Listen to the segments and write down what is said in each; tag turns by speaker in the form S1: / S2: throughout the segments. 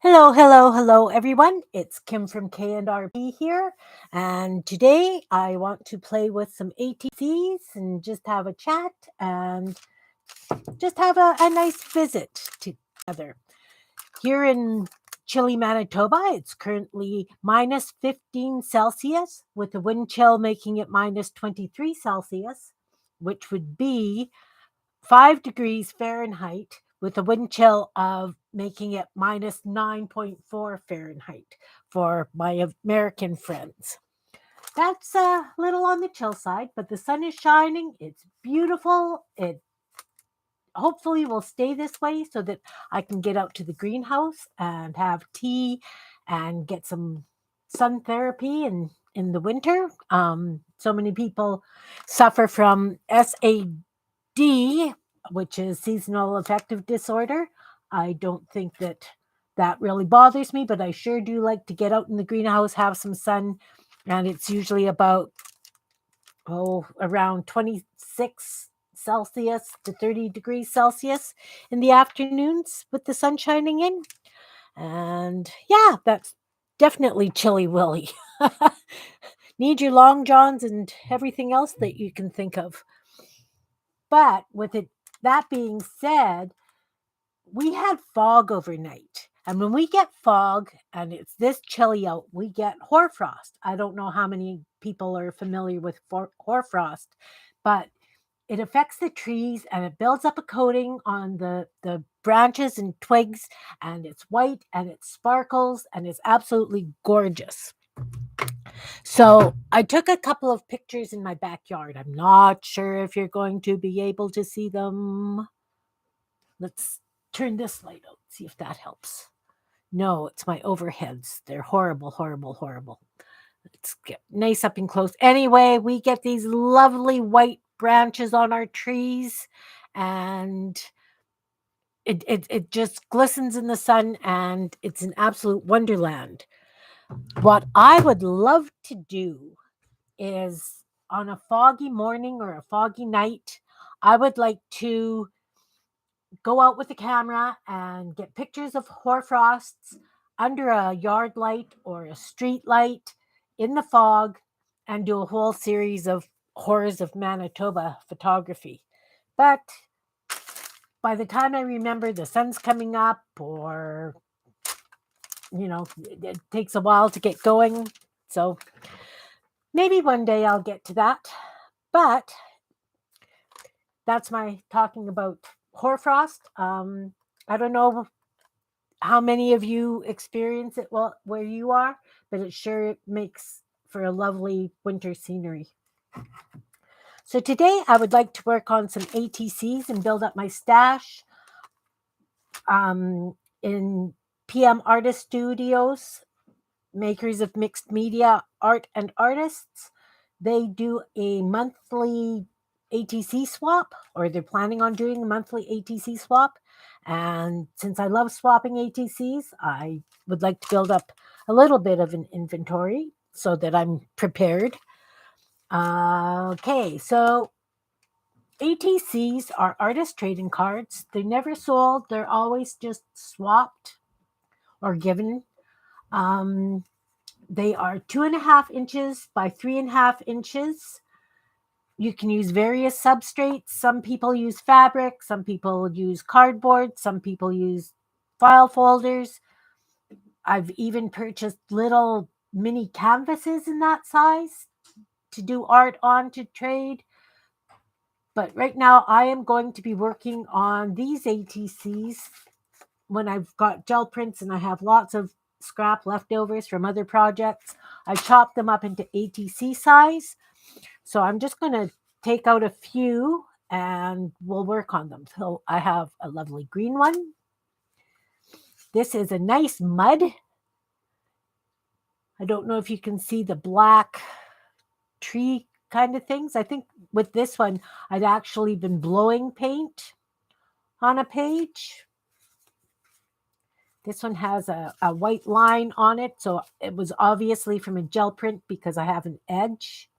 S1: Hello, hello, hello, everyone. It's Kim from K&RP here. And today I want to play with some ATCs and just have a chat and just have a nice visit together. Here in chilly Manitoba, it's currently minus 15 Celsius with the wind chill making it minus 23 Celsius, which would be 5 degrees Fahrenheit with a wind chill of making it minus 9.4 Fahrenheit for my American friends. That's a little on the chill side, but the sun is shining. It's beautiful. It hopefully will stay this way so that I can get out to the greenhouse and have tea and get some sun therapy in the winter. So many people suffer from SAD, which is seasonal affective disorder. I don't think that really bothers me, but I sure do like to get out in the greenhouse, have some sun, and it's usually about around 26 Celsius to 30 degrees Celsius in the afternoons with the sun shining in. And yeah, that's definitely chilly willy. Need your long johns and everything else that you can think of. But with it that being said, we had fog overnight. And when we get fog and it's this chilly out, we get hoarfrost. I don't know how many people are familiar with hoarfrost, but it affects the trees and it builds up a coating on the branches and twigs, and it's white and it sparkles and it's absolutely gorgeous. So I took a couple of pictures in my backyard. I'm not sure if you're going to be able to see them. Let's turn this light out, see if that helps. No, it's my overheads. They're horrible, horrible, horrible. Let's get nice up and close. Anyway, we get these lovely white branches on our trees, and it just glistens in the sun, and it's an absolute wonderland. What I would love to do is on a foggy morning or a foggy night, I would like to go out with a camera and get pictures of hoarfrosts under a yard light or a street light in the fog and do a whole series of Hoars of Manitoba photography. But by the time I remember the sun's coming up, or it takes a while to get going. So maybe one day I'll get to that. But that's my talking about hoarfrost. I don't know how many of you experience it where you are, but it sure makes for a lovely winter scenery. So today I would like to work on some ATCs and build up my stash in PM Artist Studios, makers of mixed media art and artists. They do a monthly ATC swap, or they're planning on doing a monthly ATC swap. And since I love swapping ATCs, I would like to build up a little bit of an inventory so that I'm prepared. Okay, so ATCs are artist trading cards. They're never sold, they're always just swapped or given. They are 2.5 inches by 3.5 inches. You can use various substrates. Some people use fabric, some people use cardboard, some people use file folders. I've even purchased little mini canvases in that size to do art on to trade. But right now I am going to be working on these ATCs when I've got gel prints and I have lots of scrap leftovers from other projects. I chop them up into ATC size. So I'm just going to take out a few and we'll work on them. So I have a lovely green one. This is a nice mud. I don't know if you can see the black tree kind of things. I think with this one, I'd actually been blowing paint on a page. This one has a white line on it, so it was obviously from a gel print because I have an edge.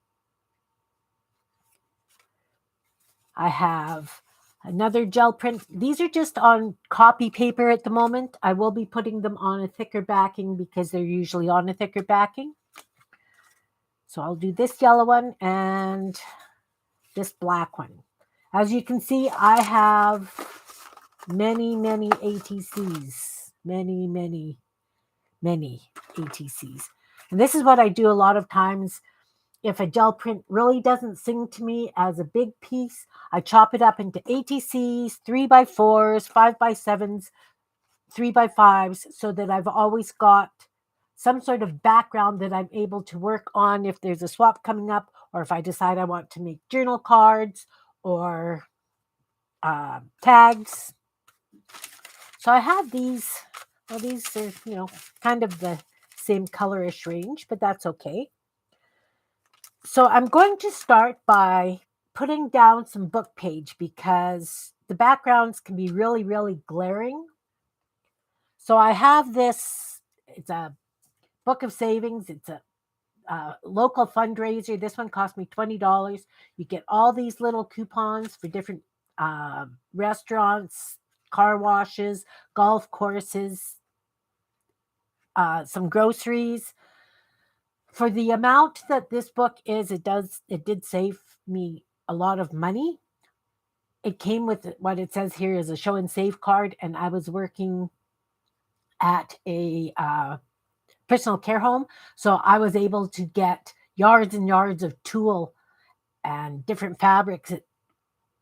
S1: I have Another gel print. These are just on copy paper at the moment. I will be putting them on a thicker backing because they're usually on a thicker backing. So I'll do this yellow one and this black one. As you can see, I have many ATCs. Many ATCs. And this is what I do a lot of times. If a gel print really doesn't sing to me as a big piece, I chop it up into ATCs, 3x4s, 5x7s, 3x5s, so that I've always got some sort of background that I'm able to work on if there's a swap coming up, or if I decide I want to make journal cards or tags. So I have these. Well, these are, kind of the same colorish range, but that's okay. So I'm going to start by putting down some book page because the backgrounds can be really glaring. So I have this, it's a book of savings. It's a local fundraiser. This one cost me $20. You get all these little coupons for different restaurants, car washes, golf courses, some groceries. For the amount that this book is, it did save me a lot of money. It came with what it says here is a show and save card, and I was working at a personal care home, so I was able to get yards and yards of tulle and different fabrics at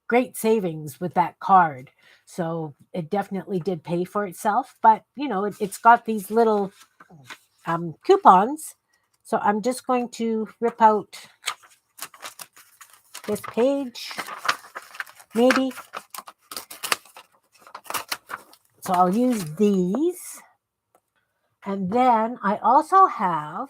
S1: great savings with that card. So it definitely did pay for itself, but it's got these little coupons. So I'm just going to rip out this page, maybe. So I'll use these. And then I also I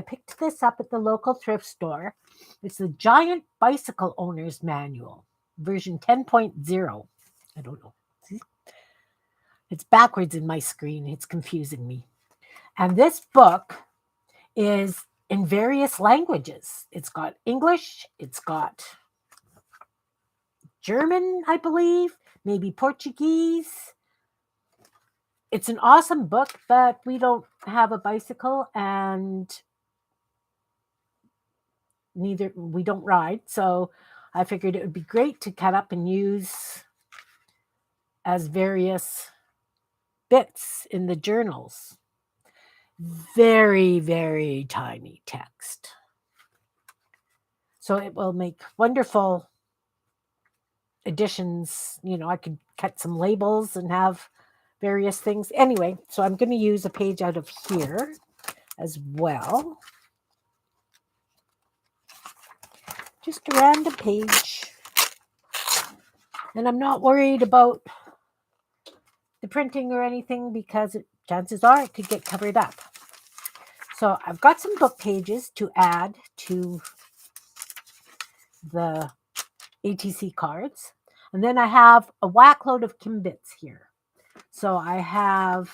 S1: picked this up at the local thrift store. It's the Giant Bicycle Owner's Manual, version 10.0. I don't know. See? It's backwards in my screen. It's confusing me. And this book is in various languages. It's got English, it's got German, I believe, maybe Portuguese. It's an awesome book, but we don't have a bicycle and we don't ride. So I figured it would be great to cut up and use as various bits in the journals. Very tiny text. So it will make wonderful additions. I could cut some labels and have various things. Anyway, so I'm going to use a page out of here as well. Just a random page. And I'm not worried about the printing or anything because chances are it could get covered up. So I've got some book pages to add to the ATC cards. And then I have a whack load of kimbbits here. So I have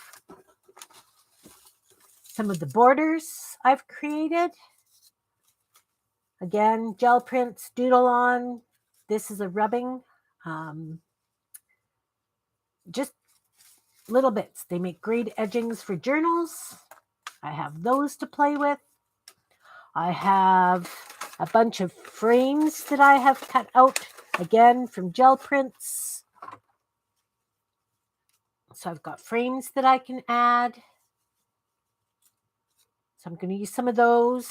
S1: some of the borders I've created. Again, gel prints, doodle on. This is a rubbing. Just little bits. They make great edgings for journals. I have those to play with. I have a bunch of frames that I have cut out, again, from gel prints. So I've got frames that I can add. So I'm going to use some of those.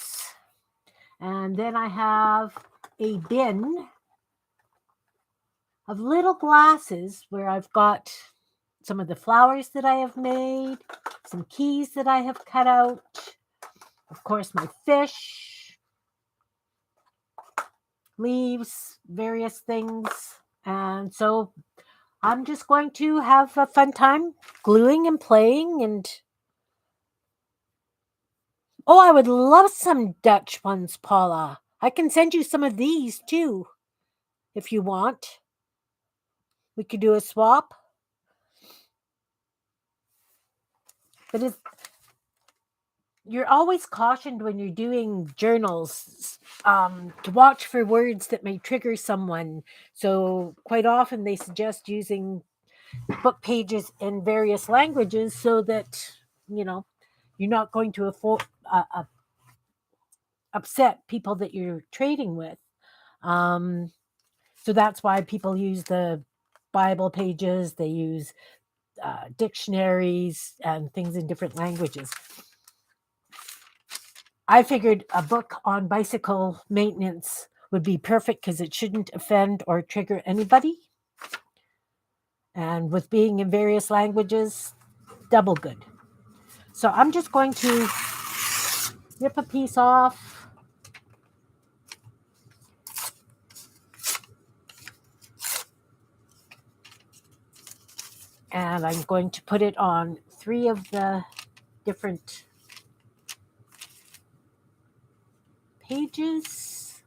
S1: And then I have a bin of little glasses where I've got some of the flowers that I have made, some keys that I have cut out, of course, my fish, leaves, various things. And so I'm just going to have a fun time gluing and playing. And oh, I would love some Dutch ones, Paula. I can send you some of these too, if you want. We could do a swap. But you're always cautioned when you're doing journals, to watch for words that may trigger someone. So quite often they suggest using book pages in various languages so that you know you're not going to upset people that you're trading with. Um, so that's why people use the Bible pages. They use dictionaries and things in different languages. I figured a book on bicycle maintenance would be perfect because it shouldn't offend or trigger anybody. And with being in various languages, double good. So I'm just going to rip a piece off. And I'm going to put it on 3 of the different pages.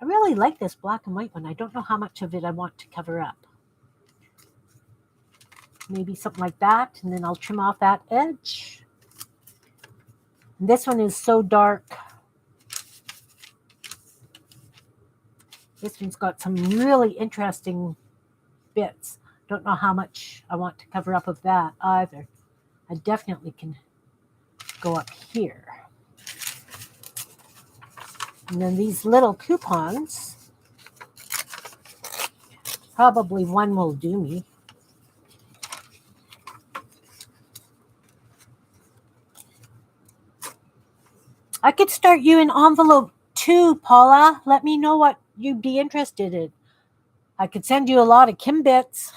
S1: I really like this black and white one. I don't know how much of it I want to cover up. Maybe something like that, and then I'll trim off that edge. And this one is so dark. This one's got some really interesting bits. Don't know how much I want to cover up of that either. I definitely can go up here. And then these little coupons, probably one will do me. I could start you an envelope too, Paula. Let me know what you'd be interested in. I could send you a lot of kimbbits.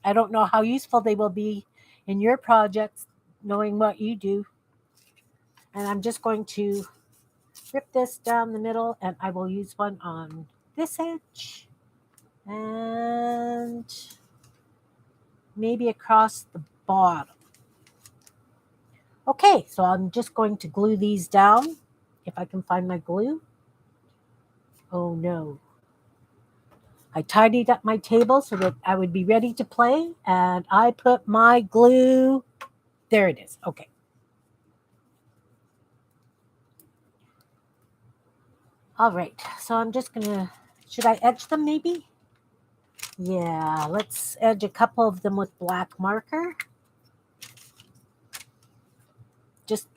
S1: I don't know how useful they will be in your projects, knowing what you do. And I'm just going to rip this down the middle, and I will use one on this edge and maybe across the bottom. Okay, so I'm just going to glue these down if I can find my glue. Oh no. I tidied up my table so that I would be ready to play, and I put my glue. There it is. Okay. All right, so I'm just gonna, should I edge them maybe? Yeah, let's edge a couple of them with black marker. Just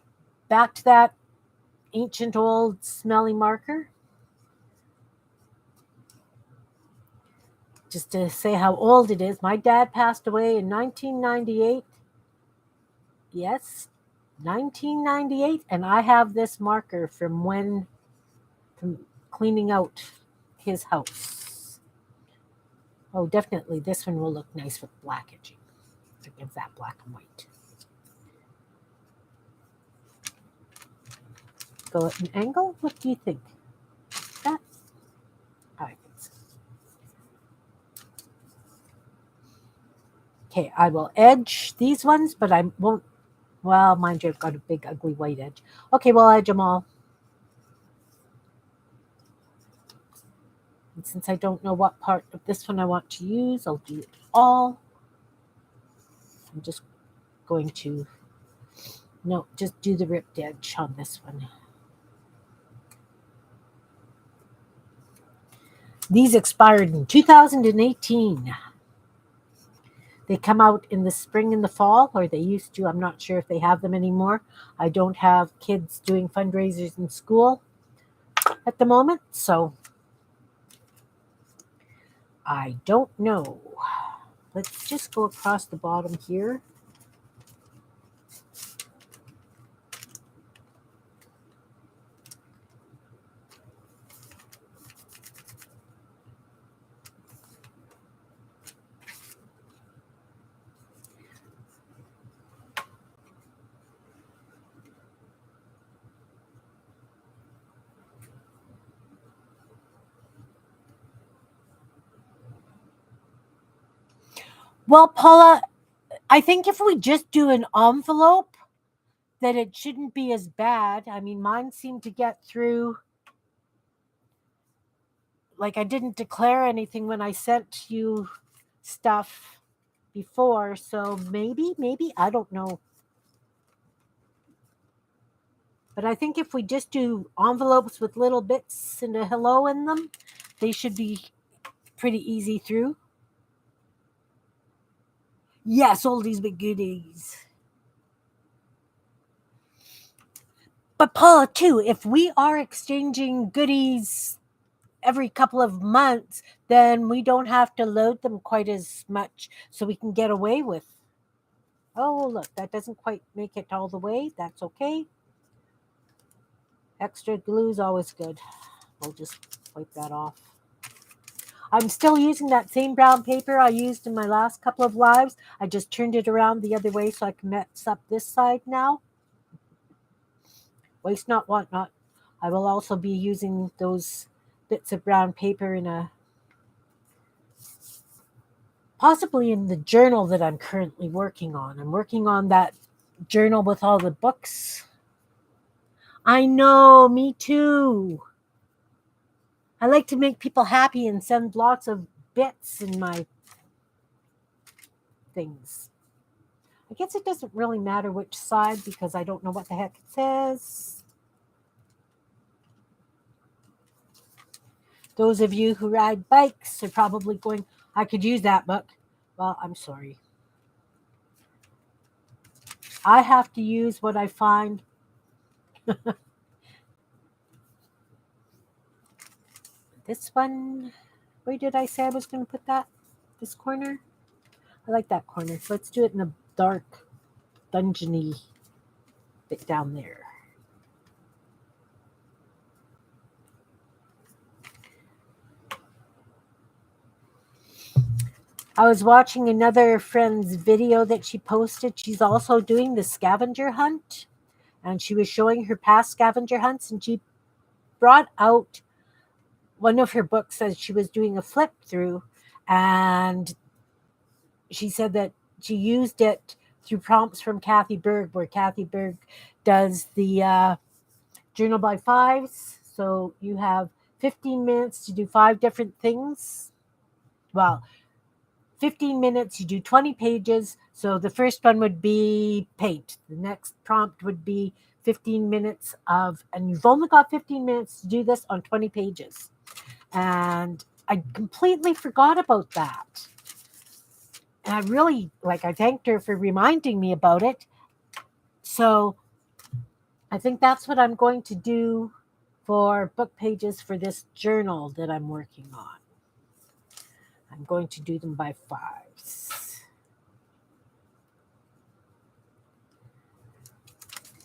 S1: back to that ancient old smelly marker. Just to say how old it is. My dad passed away in 1998. Yes, 1998, and I have this marker from cleaning out his house. Oh, definitely this one will look nice with black edging against that black and white. Go at an angle. What do you think? That? I think so. Okay, I will edge these ones, but I won't. Well, mind you, I've got a big, ugly white edge. Okay, we'll edge them all. And since I don't know what part of this one I want to use, I'll do it all. I'm just going to, no, just do the ripped edge on this one. These expired in 2018. They come out in the spring and the fall, or they used to. I'm not sure if they have them anymore. I don't have kids doing fundraisers in school at the moment, so I don't know. Let's just go across the bottom here. Well, Paula, I think if we just do an envelope, that it shouldn't be as bad. I mean, mine seemed to get through. Like I didn't declare anything when I sent you stuff before, so maybe I don't know. But I think if we just do envelopes with little bits and a hello in them, they should be pretty easy through. Yes, oldies but goodies. But Paula, too, if we are exchanging goodies every couple of months, then we don't have to load them quite as much, so we can get away with. Oh, look, that doesn't quite make it all the way. That's okay. Extra glue is always good. We'll just wipe that off. I'm still using that same brown paper I used in my last couple of lives. I just turned it around the other way so I can mix up this side now. Waste not, want not. I will also be using those bits of brown paper possibly in the journal that I'm currently working on. I'm working on that journal with all the books. I know, me too. I like to make people happy and send lots of bits in my things. I guess it doesn't really matter which side because I don't know what the heck it says. Those of you who ride bikes are probably going, I could use that book. Well, I'm sorry. I have to use what I find. This one, where did I say I was going to put that? This corner? I like that corner. Let's do it in a dark, dungeony bit down there. I was watching another friend's video that she posted. She's also doing the scavenger hunt, and she was showing her past scavenger hunts, and she brought out one of her books as she was doing a flip through, and she said that she used it through prompts from Kathy Berg, where Kathy Berg does the journal by fives. So you have 15 minutes to do 5 different things. Well, 15 minutes, you do 20 pages. So the first one would be paint. The next prompt would be 15 minutes of, and you've only got 15 minutes to do this on 20 pages. And I completely forgot about that. And I really, I thanked her for reminding me about it. So I think that's what I'm going to do for book pages for this journal that I'm working on. I'm going to do them by 5s.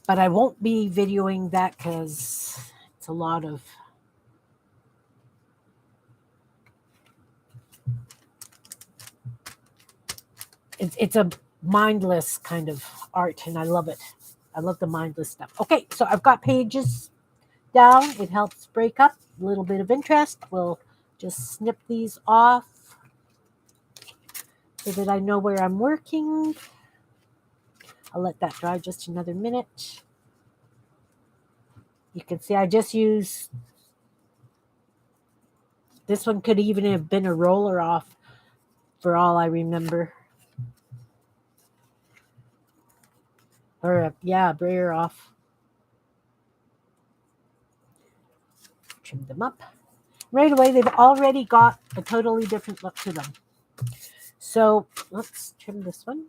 S1: But I won't be videoing that because it's a lot of... It's a mindless kind of art, and I love it. I love the mindless stuff. Okay, so I've got pages down. It helps break up a little bit of interest. We'll just snip these off so that I know where I'm working. I'll let that dry just another minute. You can see I just used... This one could even have been a roller off for all I remember. Or, brayer off. Trim them up. Right away, they've already got a totally different look to them. So let's trim this one.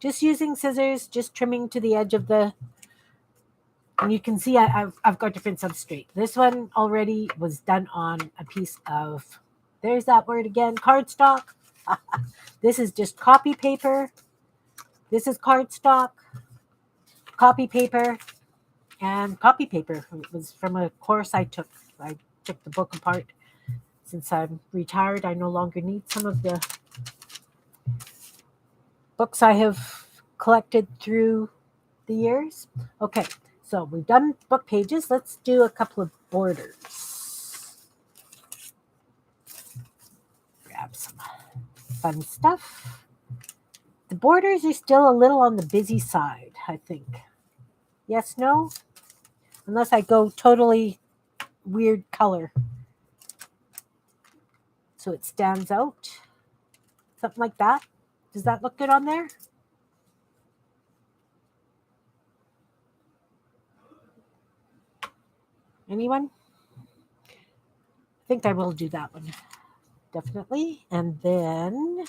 S1: Just using scissors, just trimming to the edge of the... And you can see I've got different substrate. This one already was done on a piece of... There's that word again, cardstock. This is just copy paper. This is cardstock, copy paper, and copy paper. It was from a course I took. I took the book apart. Since I'm retired, I no longer need some of the books I have collected through the years. Okay, so we've done book pages. Let's do a couple of borders. Grab some fun stuff. The borders are still a little on the busy side, I think. Yes, no? Unless I go totally weird color. So it stands out. Something like that. Does that look good on there? Anyone? I think I will do that one. Definitely. And then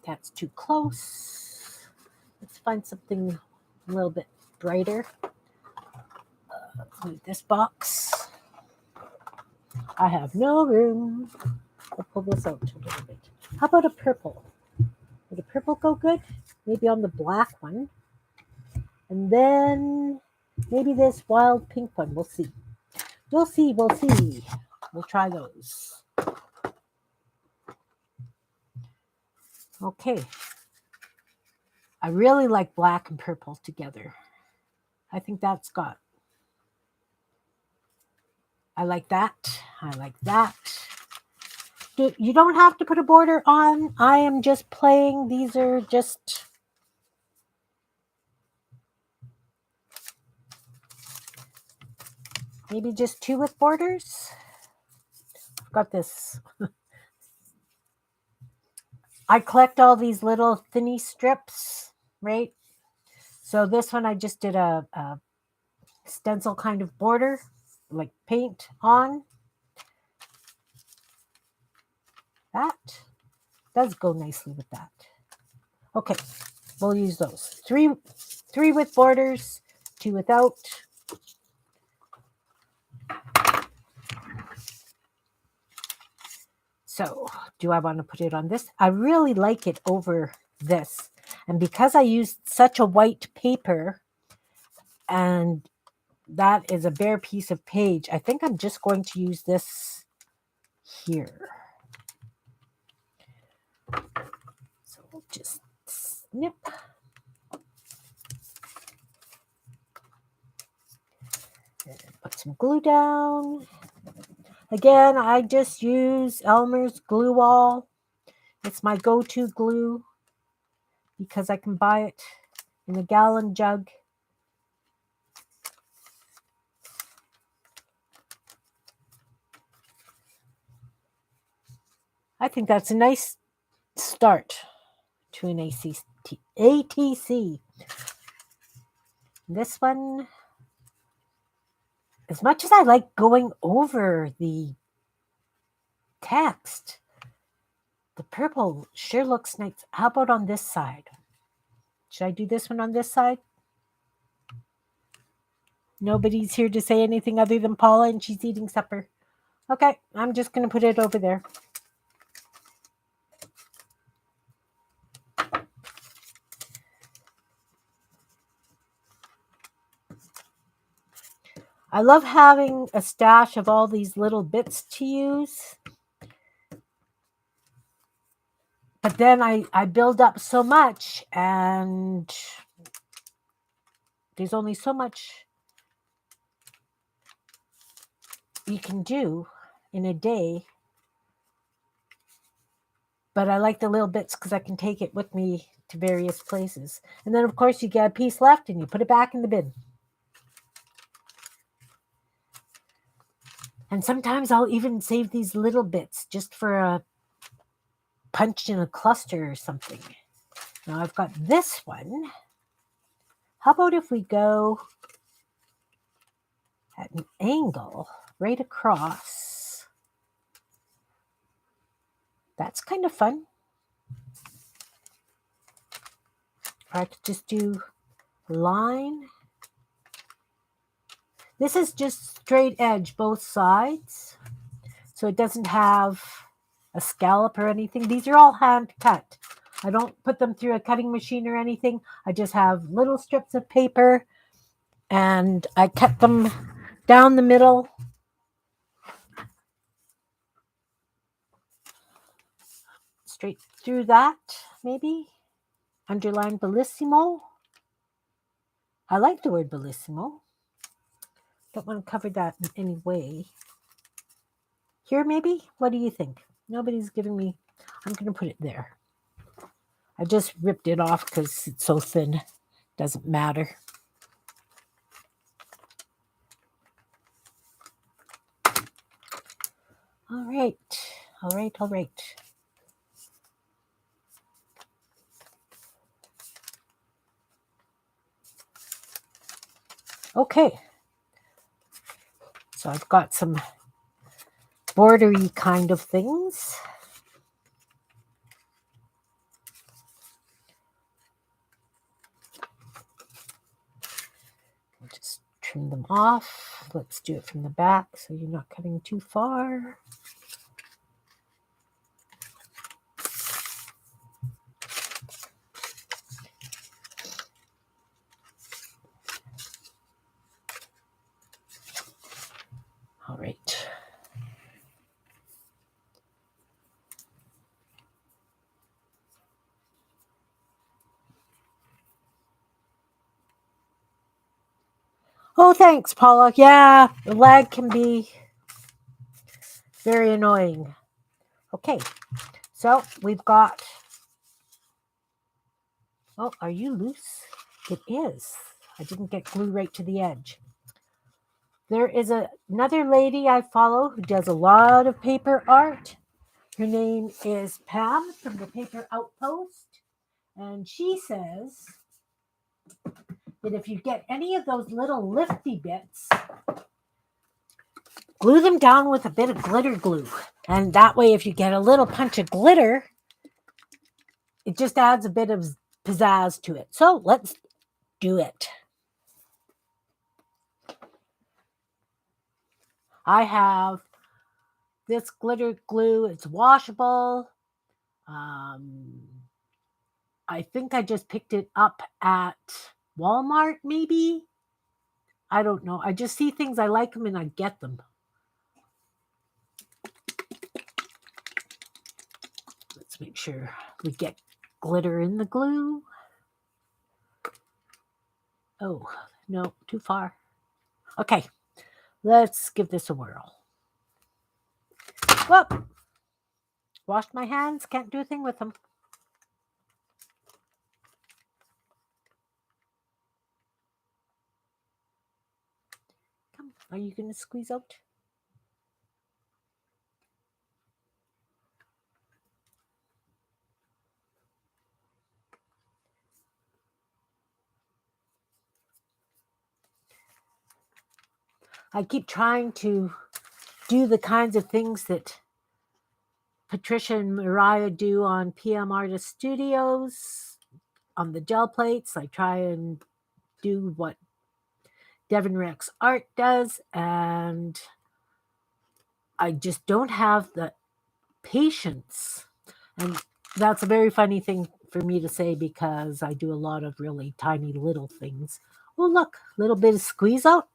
S1: that's too close. Let's find something a little bit brighter. Move this box. I have no room. I'll pull this out a little bit. How about a purple? Would a purple go good? Maybe on the black one. And then maybe this wild pink one. We'll see. We'll see. We'll see. We'll try those. Okay. I really like black and purple together. I think that's got. I like that. I like that. You don't have to put a border on. I am just playing. These are just. Maybe just 2 with borders. I've got this. I collect all these little thinny strips, right? So this one I just did a stencil kind of border, like paint on. That does go nicely with that. Okay, we'll use those. Three with borders, 2 without. So, do I want to put it on this? I really like it over this. And because I used such a white paper, and that is a bare piece of page, I think I'm just going to use this here. So we'll just snip. And put some glue down. Again, I just use Elmer's Glue Wall. It's my go-to glue because I can buy it in a gallon jug. I think that's a nice start to an ATC. This one, as much as I like going over the text, the purple sure looks nice. How about on this side? Should I do this one on this side? Nobody's here to say anything other than Paula, and she's eating supper. Okay, I'm just going to put it over there. I love having a stash of all these little bits to use. But then I build up so much, and there's only so much you can do in a day. But I like the little bits because I can take it with me to various places. And then, of course, you get a piece left and you put it back in the bin. And sometimes I'll even save these little bits just for a punch in a cluster or something. Now I've got this one. How about if we go at an angle right across? That's kind of fun. Or I could just do line. This is just straight edge both sides. So it doesn't have a scallop or anything. These are all hand cut. I don't put them through a cutting machine or anything. I just have little strips of paper and I cut them down the middle. Straight through that, maybe. Underline bellissimo. I like the word bellissimo. Don't want to cover that in any way. Here, maybe? What do you think? Nobody's giving me. I'm going to put it there. I just ripped it off because it's so thin. Doesn't matter. All right. All right. All right. Okay. So I've got some bordery kind of things. Just trim them off. Let's do it from the back so you're not cutting too far. All right. Oh, thanks, Paula. Yeah, the lag can be very annoying. Okay, so we've got... Oh, are you loose? It is. I didn't get glue right to the edge. There is another lady I follow who does a lot of paper art. Her name is Pam from the Paper Outpost. And she says that if you get any of those little lifty bits, glue them down with a bit of glitter glue. And that way, if you get a little punch of glitter, it just adds a bit of pizzazz to it. So let's do it. I have this glitter glue. It's washable. I think I just picked it up at Walmart, maybe. I don't know. I just see things, I like them, and I get them. Let's make sure we get glitter in the glue. Oh, no, too far. Okay, let's give this a whirl. Whoop! Washed my hands, can't do a thing with them. Come, are you going to squeeze out? I keep trying to do the kinds of things that Patricia and Mariah do on PM Artist Studios on the gel plates. I try and do what Devin Rex Art does, and I just don't have the patience. And that's a very funny thing for me to say because I do a lot of really tiny little things. Oh, look, little bit of squeeze out,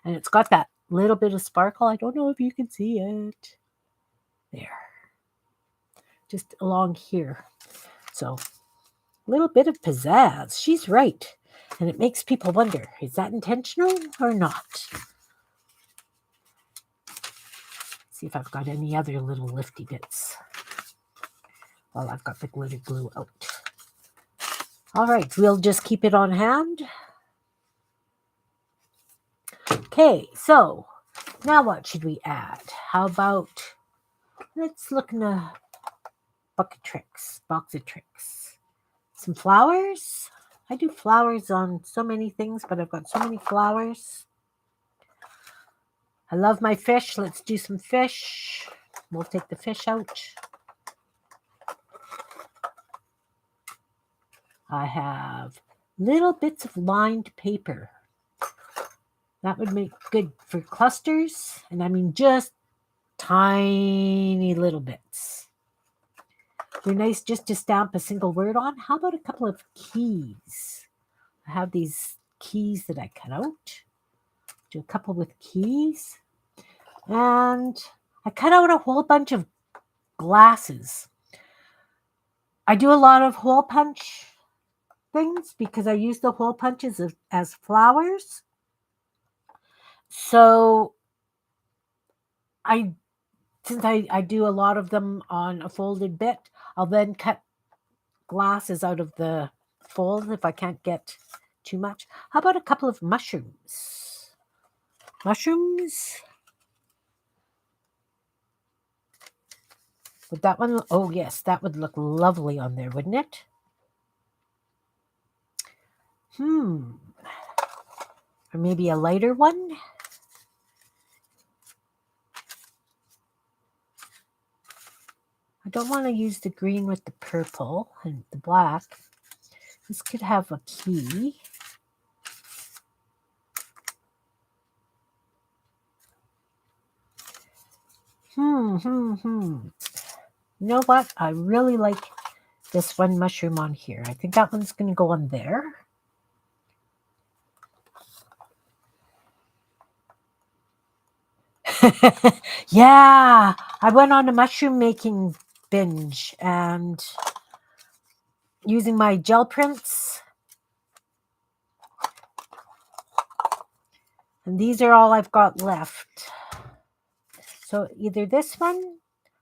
S1: and it's got that little bit of sparkle. I don't know if you can see it. There. Just along here. So, a little bit of pizzazz. She's right. And it makes people wonder, is that intentional or not? See if I've got any other little lifty bits. Well, I've got the glitter glue out. All right, we'll just keep it on hand. Okay, so now what should we add? How about, let's look in a box of tricks. Some flowers. I do flowers on so many things, but I've got so many flowers. I love my fish. Let's do some fish. We'll take the fish out. I have little bits of lined paper. That would make good for clusters. And I mean just tiny little bits. They're nice just to stamp a single word on. How about a couple of keys? I have these keys that I cut out. Do a couple with keys. And I cut out a whole bunch of glasses. I do a lot of hole punch things because I use the hole punches as flowers. So since I do a lot of them on a folded bit, I'll then cut glasses out of the fold if I can't get too much. How about a couple of mushrooms? Mushrooms? Would that one? Oh, yes, that would look lovely on there, wouldn't it? I Or maybe a lighter one. I don't want to use the green with the purple and the black. This could have a key. You know what? I really like this one mushroom on here. I think that one's going to go on there. Yeah, I went on a mushroom making binge and using my gel prints. And these are all I've got left. So either this one,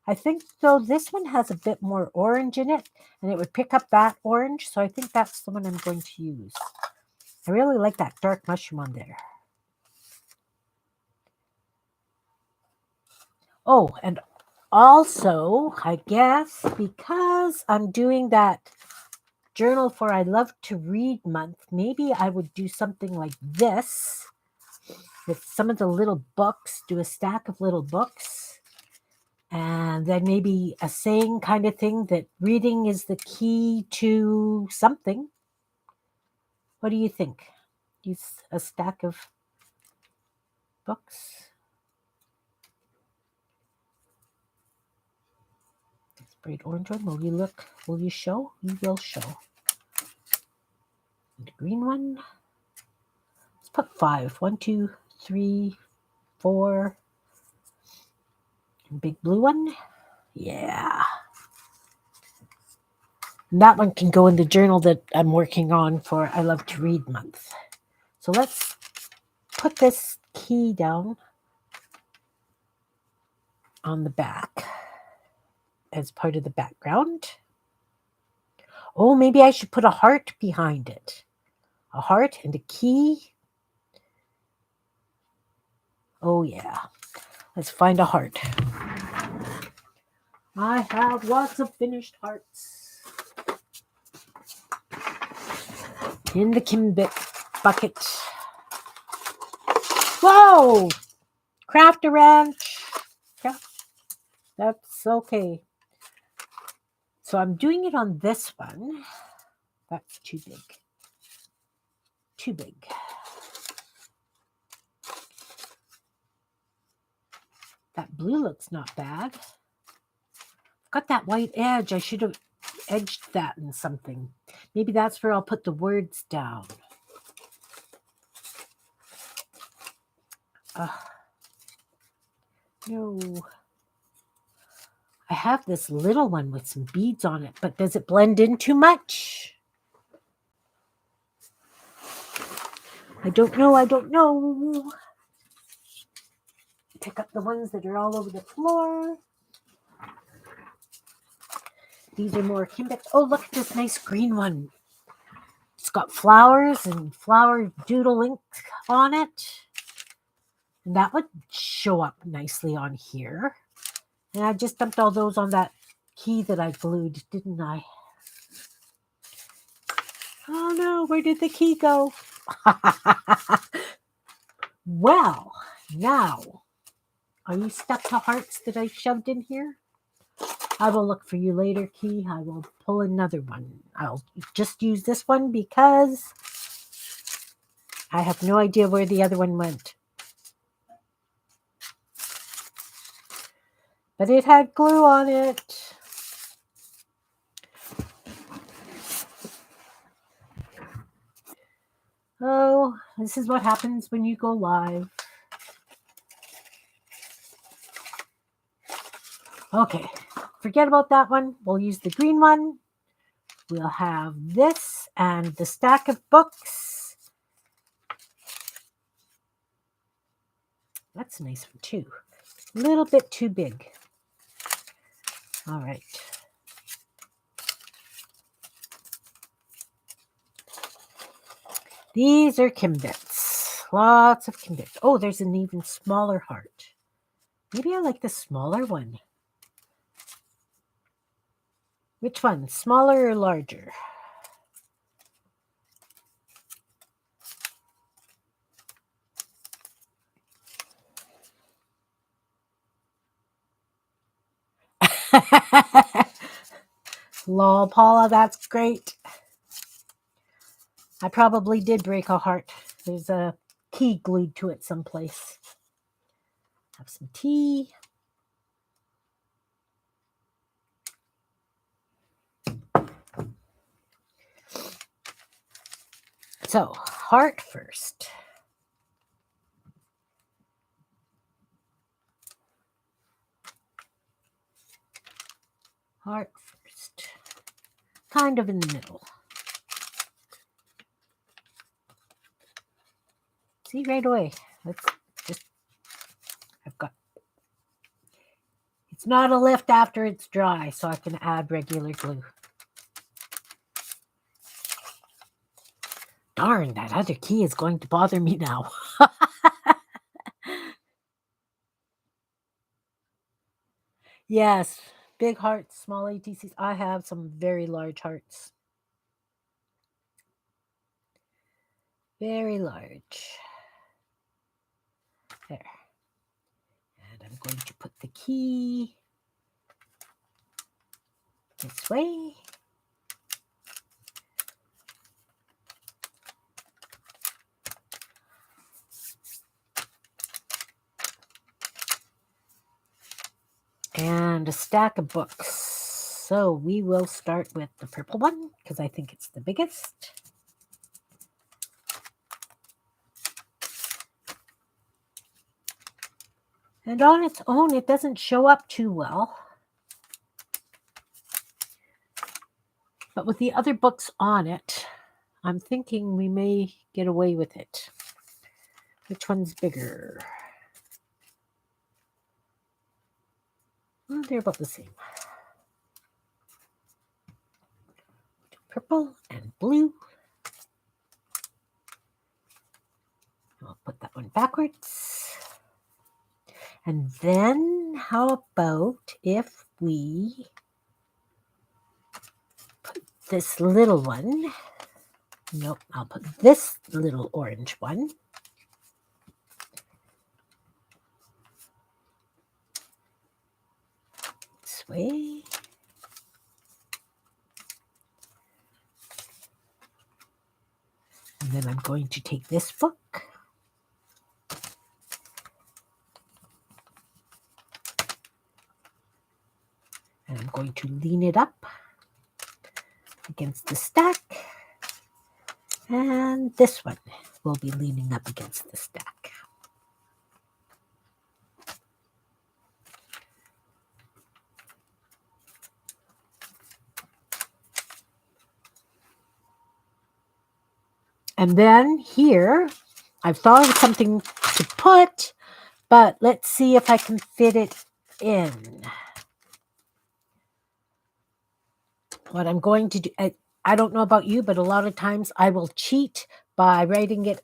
S1: I think though this one has a bit more orange in it and it would pick up that orange. So I think that's the one I'm going to use. I really like that dark mushroom on there. Oh, and also, I guess, because I'm doing that journal for I Love to Read month, maybe I would do something like this with some of the little books, do a stack of little books, and then maybe a saying kind of thing that reading is the key to something. What do you think? Use a stack of books. This bright orange one. Will you look? Will you show? You will show. The green one. Let's put 5. 1, 2, 3, 4. And big blue one. Yeah. And that one can go in the journal that I'm working on for I Love to Read month. So let's put this key down on the back as part of the background. Oh, maybe I should put a heart behind it. A heart and a key. Oh, yeah. Let's find a heart. I have lots of finished hearts in the Kimbit bucket. Whoa! Craft a ranch. Yeah, that's okay. So I'm doing it on this one. That's too big. Too big. That blue looks not bad. Got that white edge. I should have edged that in something. Maybe that's where I'll put the words down. No. I have this little one with some beads on it, but does it blend in too much? I don't know. I don't know. Pick up the ones that are all over the floor. These are more kimbbits. Oh, look at this nice green one. It's got flowers and flower doodle ink on it. And that would show up nicely on here. And I just dumped all those on that key that I glued, didn't I? Oh no, where did the key go? Well, now, are you stuck to hearts that I shoved in here? I will look for you later, Key. I will pull another one. I'll just use this one because I have no idea where the other one went. But it had glue on it. Oh, this is what happens when you go live. Okay, forget about that one. We'll use the green one. We'll have this and the stack of books. That's a nice one too. A little bit too big. All right. These are kimbbits. Lots of kimbbits. Oh, there's an even smaller heart. Maybe I like the smaller one. Which one? Smaller or larger? Lol, Paula, that's great. I probably did break a heart. There's a key glued to it someplace. Have some tea. So, heart first. Heart first. Kind of in the middle. See, right away. Let's just, I've got, it's not a lift after it's dry, so I can add regular glue. Darn, that other key is going to bother me now. Yes, big hearts, small ATCs. I have some very large hearts. Very large. There. And I'm going to put the key this way. And a stack of books. So we will start with the purple one because I think it's the biggest. And on its own, it doesn't show up too well. But with the other books on it, I'm thinking we may get away with it. Which one's bigger? Well, they're about the same. Purple and blue. I'll put that one backwards. And then how about if we put this little one? Nope, I'll put this little orange one. This way. And then I'm going to take this book. And I'm going to lean it up against the stack. And this one will be leaning up against the stack. And then here, I've thought of something to put, but let's see if I can fit it in. What I'm going to do, I don't know about you, but a lot of times I will cheat by writing it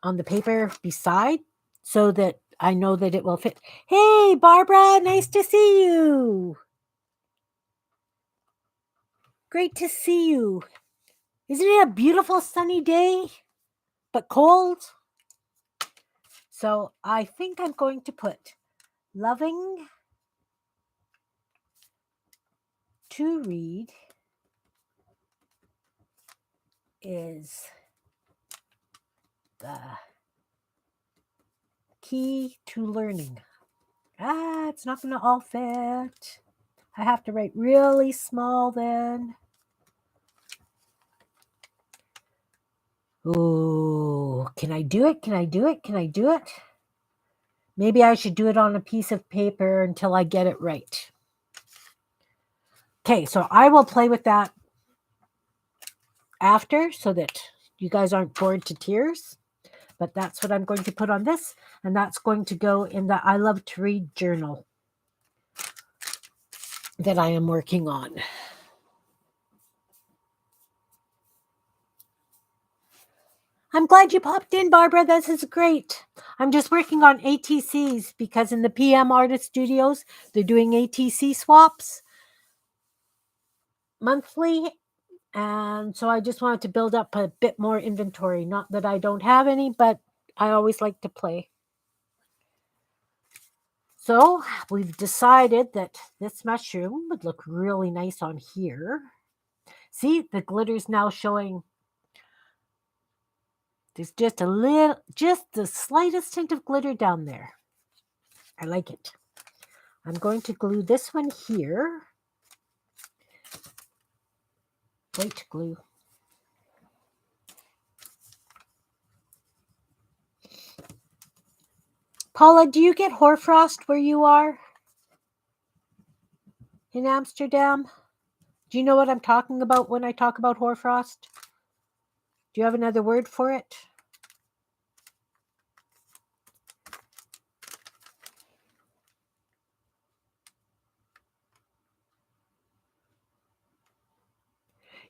S1: on the paper beside so that I know that it will fit. Hey, Barbara, nice to see you. Great to see you. Isn't it a beautiful sunny day, but cold? So I think I'm going to put loving to read is the key to learning. It's not going to all fit. I have to write really small then. Oh, can I do it? Can I do it? Can I do it? Maybe I should do it on a piece of paper until I get it right. Okay, so I will play with that after so that you guys aren't bored to tears. But that's what I'm going to put on this. And that's going to go in the I Love to Read journal that I am working on. I'm glad you popped in, Barbara. This is great. I'm just working on ATCs because in the PM Artist Studios, they're doing ATC swaps monthly. And so I just wanted to build up a bit more inventory. Not that I don't have any, but I always like to play. So we've decided that this mushroom would look really nice on here. See, the glitter's now showing. There's just the slightest hint of glitter down there. I like it. I'm going to glue this one here. White glue. Paula, do you get hoarfrost where you are in Amsterdam? Do you know what I'm talking about when I talk about hoarfrost? Do you have another word for it?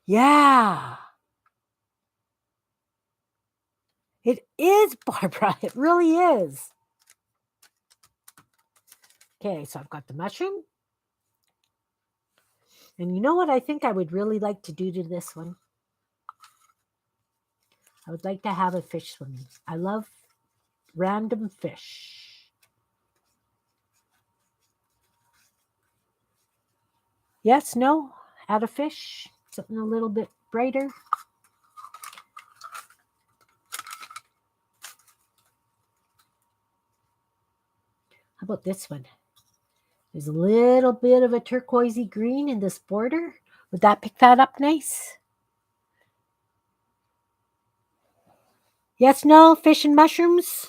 S1: Yeah. It is, Barbara. It really is. Okay, so I've got the mushroom. And you know what I think I would really like to do to this one? I would like to have a fish swimming. I love random fish. Yes, no? Add a fish? Something a little bit brighter? How about this one? There's a little bit of a turquoisey green in this border. Would that pick that up nice? Yes, no? Fish and mushrooms?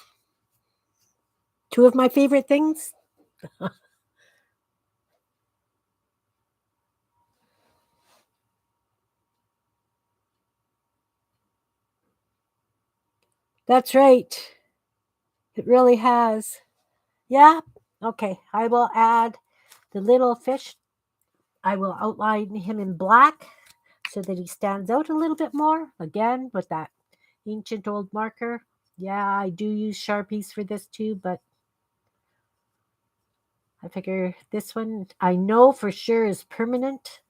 S1: Two of my favorite things. That's right. It really has. Yeah? Okay. I will add the little fish. I will outline him in black so that he stands out a little bit more. Again, with that ancient old marker. Yeah, I do use Sharpies for this too, but I figure this one I know for sure is permanent.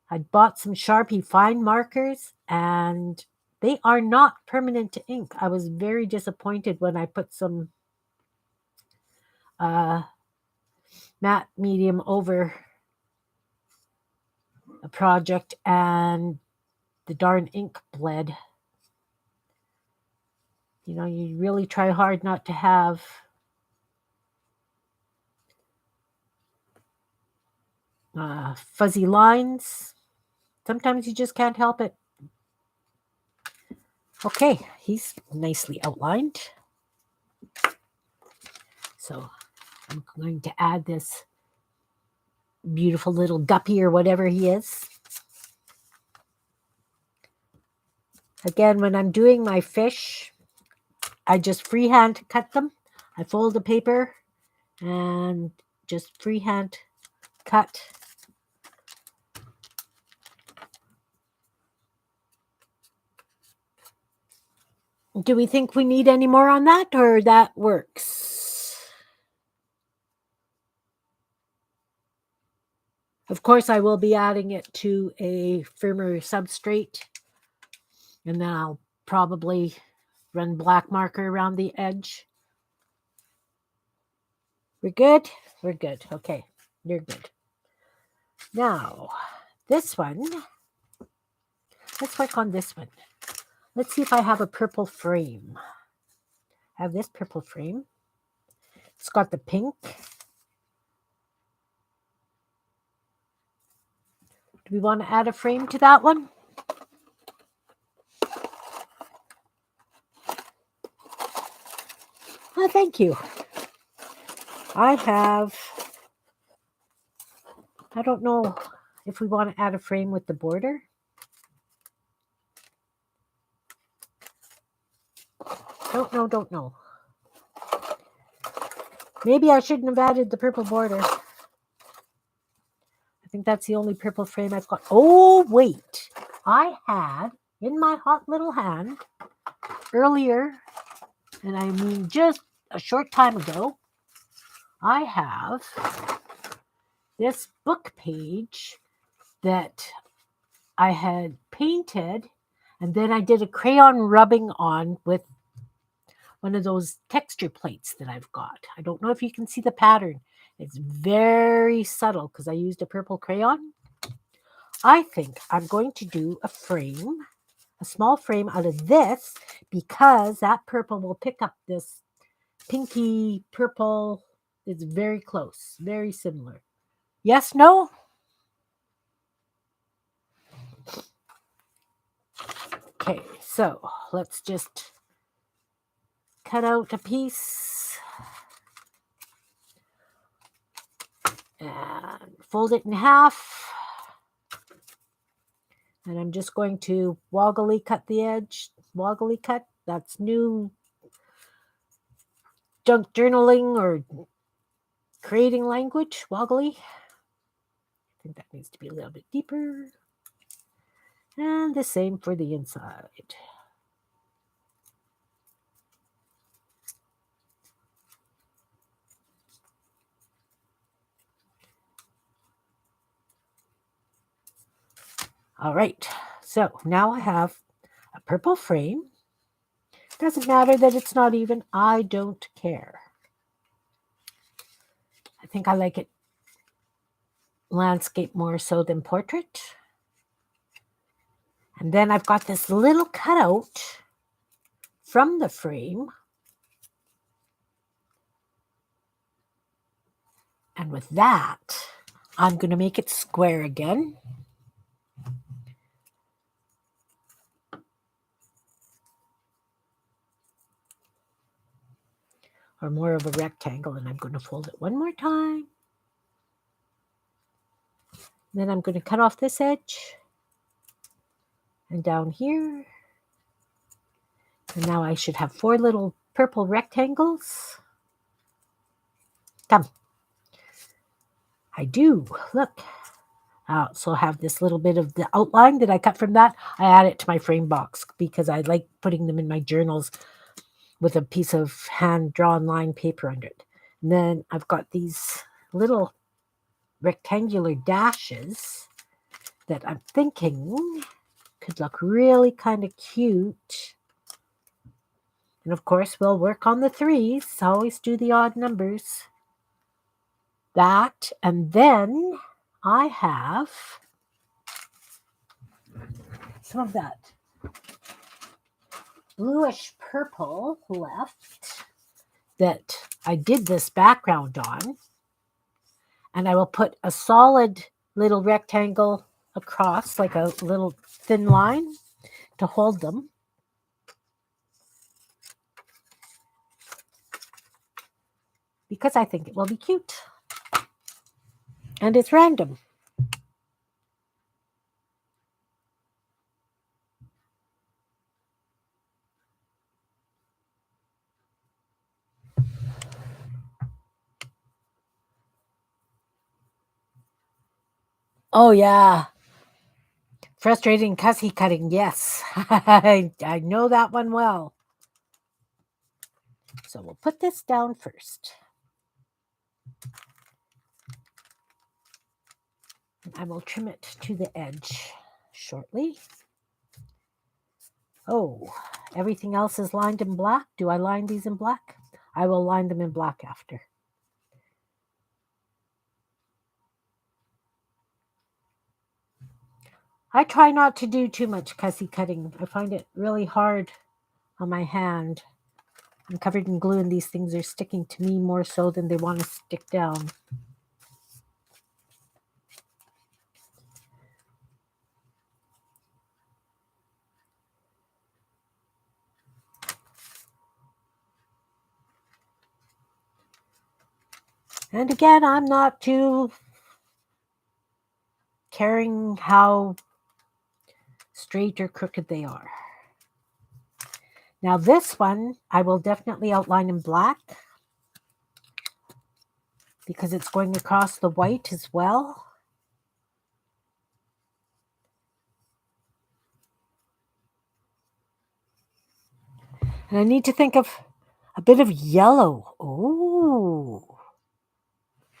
S1: I bought some Sharpie fine markers and they are not permanent to ink. I was very disappointed when I put some matte medium over a project and the darn ink bled. You know, you really try hard not to have fuzzy lines. Sometimes you just can't help it. Okay, he's nicely outlined. So I'm going to add this beautiful little guppy or whatever he is. Again, when I'm doing my fish, I just freehand cut them. I fold the paper and just freehand cut. Do we think we need any more on that, or that works? Of course, I will be adding it to a firmer substrate, and then I'll probably run black marker around the edge. We're good? We're good. Okay, you're good. Now, this one, let's work on this one. Let's see if I have a purple frame. I have this purple frame. It's got the pink. Do we want to add a frame to that one? Oh, thank you. I don't know if we want to add a frame with the border. Don't know. Maybe I shouldn't have added the purple border. I think that's the only purple frame I've got. Oh, wait. I had in my hot little hand earlier, and I mean just a short time ago, I have this book page that I had painted, and then I did a crayon rubbing on with one of those texture plates that I've got. I don't know if you can see the pattern. It's very subtle because I used a purple crayon. I think I'm going to do a frame, a small frame out of this, because that purple will pick up this pinky purple. It's very close, very similar. Yes, no? Okay, so let's just cut out a piece and fold it in half. And I'm just going to woggly cut the edge. Woggly cut. That's new junk journaling or creating language. Woggly. I think that needs to be a little bit deeper. And the same for the inside. All right, so now I have a purple frame. Doesn't matter that it's not even. I don't care. I think I like it landscape more so than portrait. And then I've got this little cutout from the frame. And with that, I'm going to make it square again. Or more of a rectangle, and I'm going to fold it one more time. Then I'm going to cut off this edge and down here. And now I should have 4 little purple rectangles. Come. I do. Look. I also have this little bit of the outline that I cut from that. I add it to my frame box because I like putting them in my journals with a piece of hand-drawn line paper under it. And then I've got these little rectangular dashes that I'm thinking could look really kind of cute. And of course, we'll work on the 3s. Always do the odd numbers. That, and then I have some of that bluish purple left that I did this background on. And I will put a solid little rectangle across, like a little thin line to hold them. Because I think it will be cute. And it's random. Oh, yeah. Frustrating cussy cutting, yes. I know that one well. So we'll put this down first. And I will trim it to the edge shortly. Oh, everything else is lined in black. Do I line these in black? I will line them in black after. I try not to do too much cussy cutting. I find it really hard on my hand. I'm covered in glue and these things are sticking to me more so than they want to stick down. And again, I'm not too caring how straight or crooked they are. Now this one, I will definitely outline in black because it's going across the white as well. And I need to think of a bit of yellow. Oh,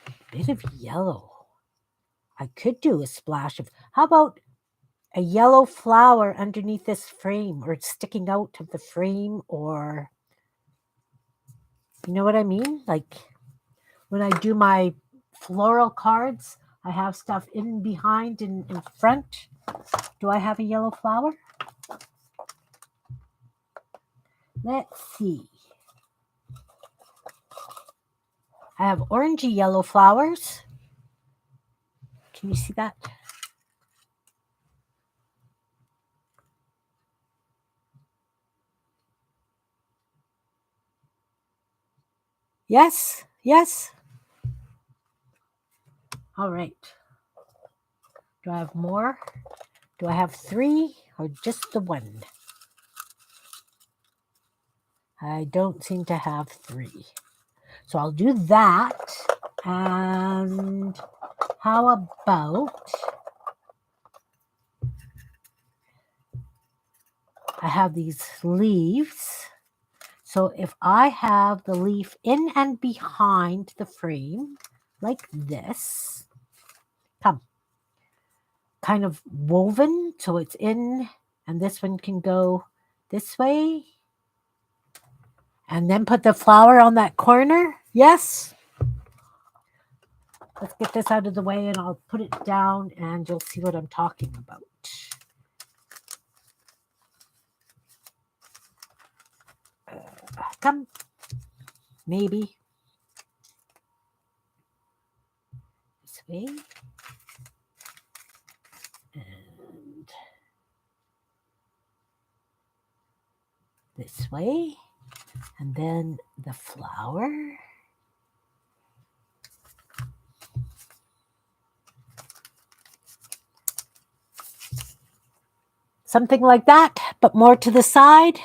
S1: a bit of yellow. I could do a splash of, how about a yellow flower underneath this frame or sticking out of the frame, or You know what I mean? Like when I do my floral cards, I have stuff in behind and in front. Do I have a yellow flower? Let's see. I have orangey yellow flowers. Can you see that? Yes, yes. All right. Do I have more? Do I have 3 or just the 1? I don't seem to have 3. So I'll do that. And how about I have these leaves. So if I have the leaf in and behind the frame, like this, kind of woven, so it's in, and this one can go this way, and then put the flower on that corner. Yes. Let's get this out of the way and I'll put it down and you'll see what I'm talking about. Come. Maybe. This way. And this way. And then the flower. Something like that, but more to the side.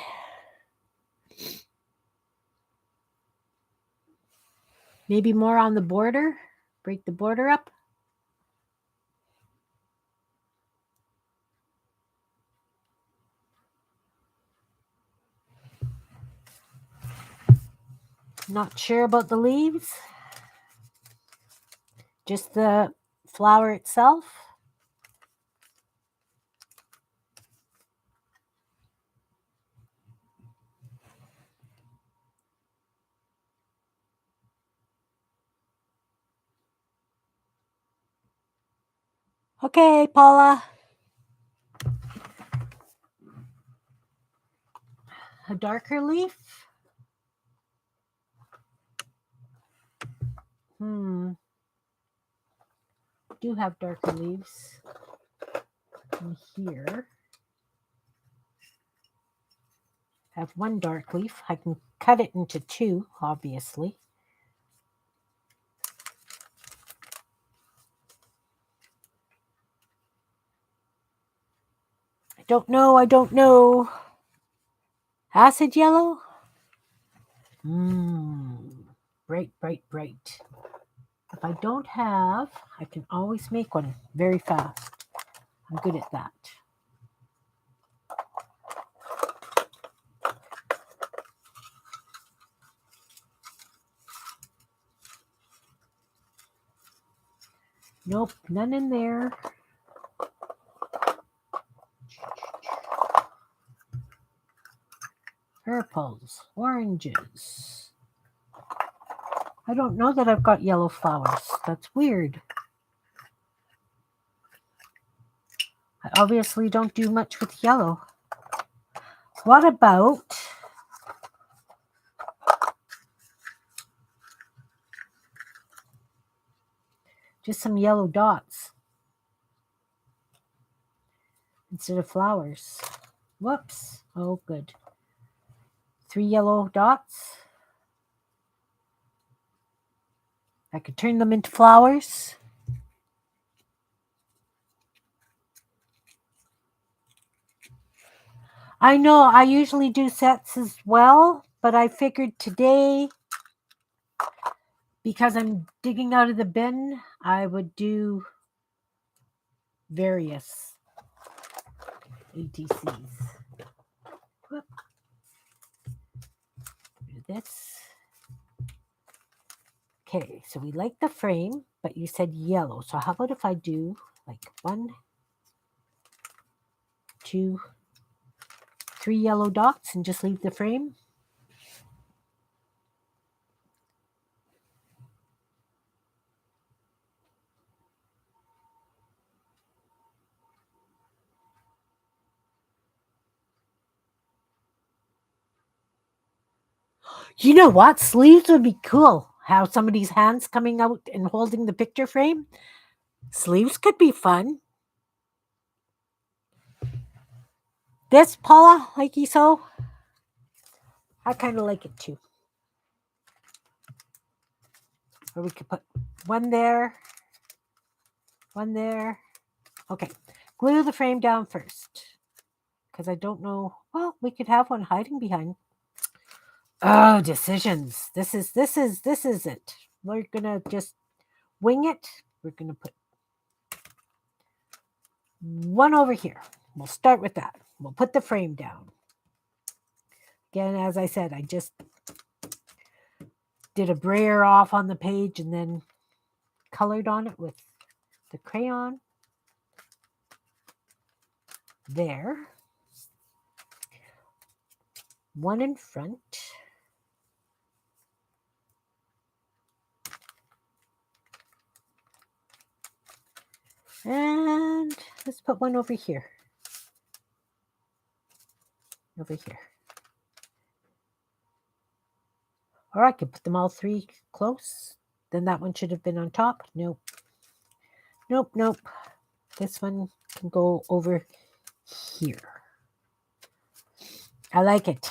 S1: Maybe more on the border. Break the border up. Not sure about the leaves. Just the flower itself. Okay, Paula. A darker leaf. Do have darker leaves in here. I have 1 dark leaf. I can cut it into 2, obviously. I don't know. Acid yellow? Bright, bright, bright. If I don't have, I can always make one very fast. I'm good at that. Nope, none in there. Purples, oranges. I don't know that I've got yellow flowers. That's weird. I obviously don't do much with yellow. What about just some yellow dots instead of flowers? Whoops. Oh, good. 3 yellow dots. I could turn them into flowers. I know I usually do sets as well, but I figured today, because I'm digging out of the bin, I would do various ATCs. Whoop. Do this. Okay, so we like the frame, but you said yellow. So how about if I do like 1, 2, 3 yellow dots and just leave the frame? You know what? Sleeves would be cool. How somebody's hands coming out and holding the picture frame. Sleeves could be fun. This, Paula, like you so? I kind of like it too. Or we could put one there, one there. Okay, glue the frame down first. Because I don't know. Well, we could have one hiding behind. Oh, decisions. This is it. We're gonna just wing it. We're gonna put one over here. We'll start with that. We'll put the frame down. Again, as I said, I just did a brayer off on the page and then colored on it with the crayon. There. One in front. And let's put one over here. Over here. Or I could put them all three close. Then that one should have been on top. Nope. Nope, nope. This one can go over here. I like it.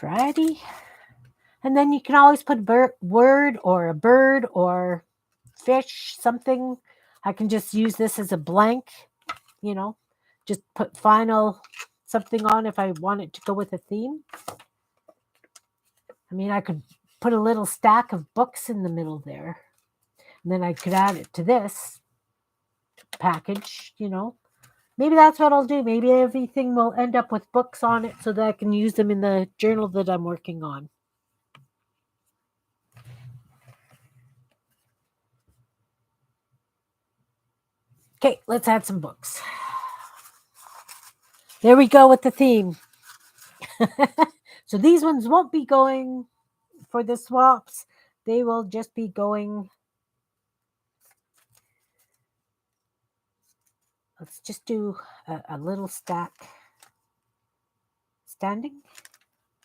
S1: Variety. And then you can always put a word or a bird or fish, something. I can just use this as a blank, you know, just put final something on if I want it to go with a theme. I mean, I could put a little stack of books in the middle there. And then I could add it to this package, you know. Maybe that's what I'll do. Maybe everything will end up with books on it so that I can use them in the journal that I'm working on. Okay, let's add some books. There we go with the theme. So these ones won't be going for the swaps. They will just be going. Let's just do a little stack. Standing?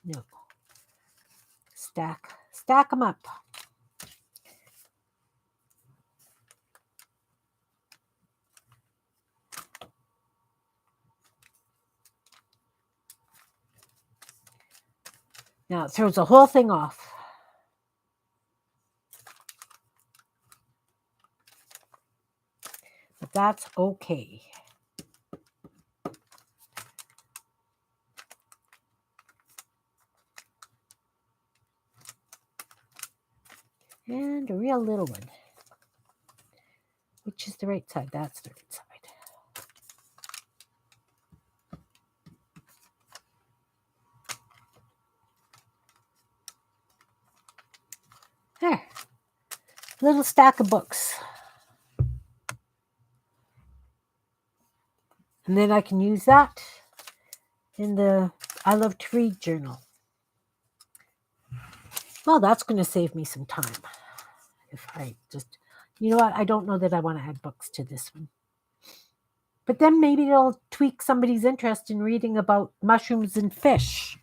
S1: No. Stack. Stack them up. Now it throws the whole thing off. But that's okay. And a real little one. Which is the right side? That's the right side. There. Little stack of books. And then I can use that in the I Love to Read journal. Well, that's going to save me some time. If I just, you know what, I don't know that I want to add books to this one. But then maybe it'll tweak somebody's interest in reading about mushrooms and fish.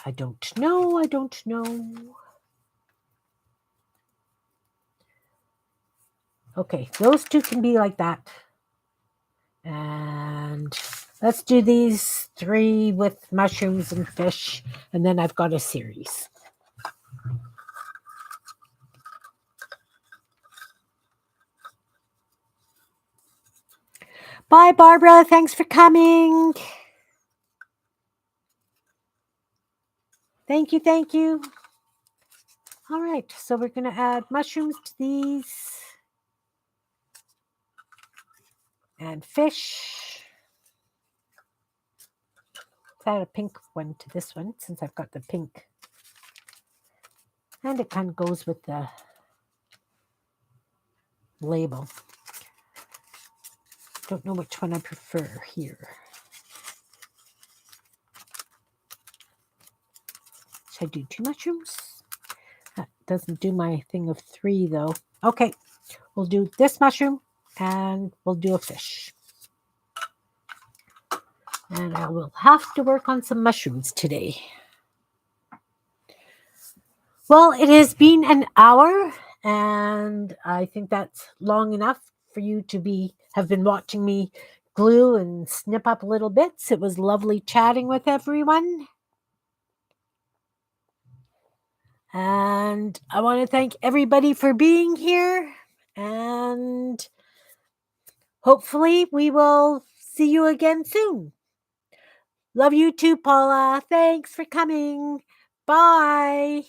S1: I don't know. Okay, those two can be like that. And let's do these three with mushrooms and fish, and then I've got a series. Bye, Barbara. Thanks for coming. Thank you. All right, so we're going to add mushrooms to these. And fish. Let's add a pink one to this one since I've got the pink. And it kind of goes with the label. Don't know which one I prefer here. Should I do 2 mushrooms? That doesn't do my thing of 3, though. Okay, we'll do this mushroom, and we'll do a fish. And I will have to work on some mushrooms today. Well, it has been an hour, and I think that's long enough for you to have been watching me glue and snip up little bits. It was lovely chatting with everyone. And I want to thank everybody for being here, and hopefully we will see you again soon. Love you too, Paula. Thanks for coming. Bye.